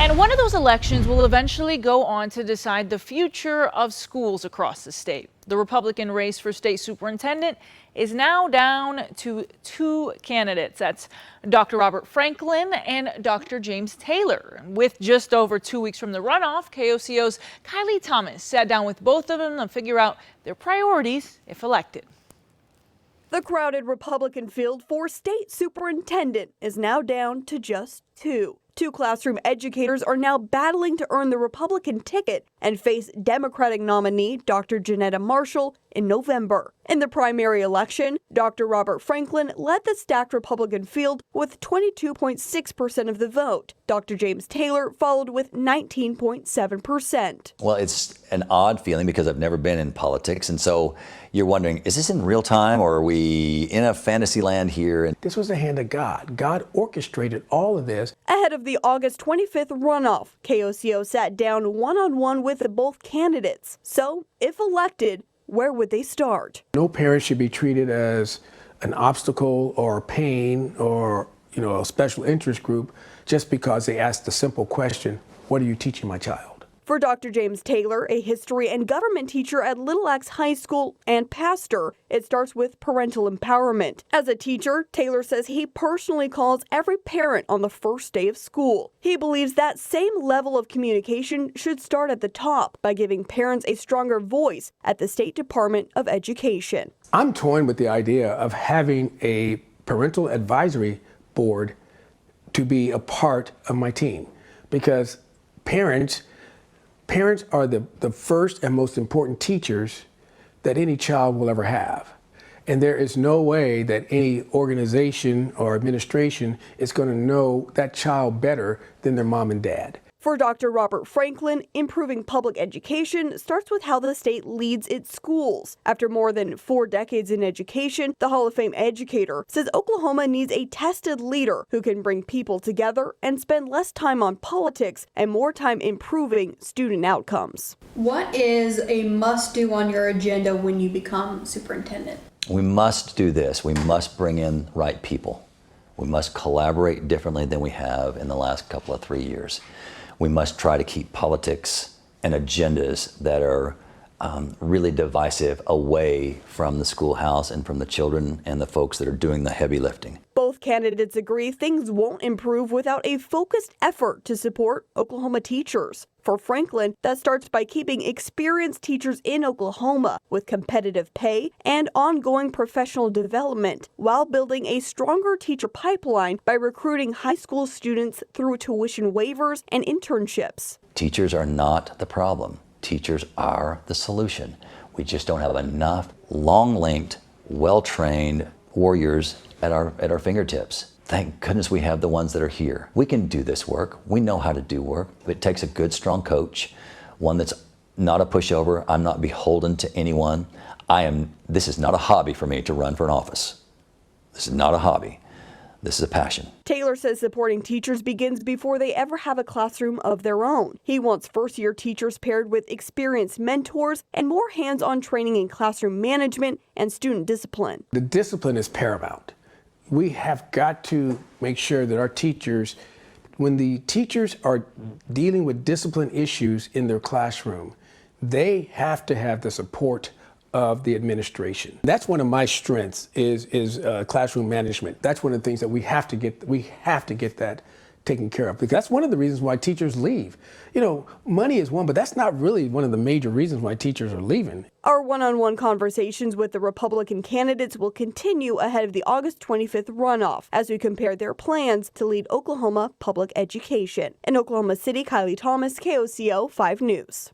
And one of those elections will eventually go on to decide the future of schools across the state. The Republican race for state superintendent is now down to two candidates. That's Dr. Robert Franklin and Dr. James Taylor. With just over 2 weeks from the runoff, KOCO's Kylie Thomas sat down with both of them to figure out their priorities if elected. The crowded Republican field for state superintendent is now down to just two. Two classroom educators are now battling to earn the Republican ticket and face Democratic nominee Dr. Janetta Marshall in November. In the primary election, Dr. Robert Franklin led the stacked Republican field with 22.6% of the vote. Dr. James Taylor followed with 19.7%. Well, it's an odd feeling because I've never been in politics, and so you're wondering, is this in real time or are we in a fantasy land here? And this was the hand of God. God orchestrated all of this. Ahead of the August 25th runoff, KOCO sat down one-on-one with both candidates. So, if elected, where would they start? No parent should be treated as an obstacle or pain or, a special interest group just because they asked the simple question, what are you teaching my child? For Dr. James Taylor, a history and government teacher at Little Axe High School and pastor, it starts with parental empowerment. As a teacher, Taylor says he personally calls every parent on the first day of school. He believes that same level of communication should start at the top by giving parents a stronger voice at the State Department of Education. I'm toying with the idea of having a parental advisory board to be a part of my team because parents are the first and most important teachers that any child will ever have. And there is no way that any organization or administration is going to know that child better than their mom and dad. For Dr. Robert Franklin, improving public education starts with how the state leads its schools. After more than 4 decades in education, the Hall of Fame educator says Oklahoma needs a tested leader who can bring people together and spend less time on politics and more time improving student outcomes. What is a must-do on your agenda when you become superintendent? we must do this. We must bring in right people. We must collaborate differently than we have in the last couple of 3 years. We must try to keep politics and agendas that are really divisive away from the schoolhouse and from the children and the folks that are doing the heavy lifting. Both candidates agree things won't improve without a focused effort to support Oklahoma teachers. For Franklin, that starts by keeping experienced teachers in Oklahoma with competitive pay and ongoing professional development, while building a stronger teacher pipeline by recruiting high school students through tuition waivers and internships. Teachers are not the problem. Teachers are the solution. We just don't have enough long-linked, well-trained warriors at our fingertips. Thank goodness we have the ones that are here. We can do this work. We know how to do work. It takes a good, strong coach, one that's not a pushover. I'm not beholden to anyone. This is not a hobby for me to run for an office. This is not a hobby. This is a passion. Taylor says supporting teachers begins before they ever have a classroom of their own. He wants first-year teachers paired with experienced mentors and more hands-on training in classroom management and student discipline. The discipline is paramount. We have got to make sure that our teachers, when the teachers are dealing with discipline issues in their classroom, they have to have the support of the administration. That's one of my strengths is classroom management. That's one of the things that we have to get that taken care of, because that's one of the reasons why teachers leave. You know, money is one, but that's not really one of the major reasons why teachers are leaving. Our one-on-one conversations with the Republican candidates will continue ahead of the August 25th runoff as we compare their plans to lead Oklahoma public education. In Oklahoma City, Kylie Thomas, KOCO 5 News.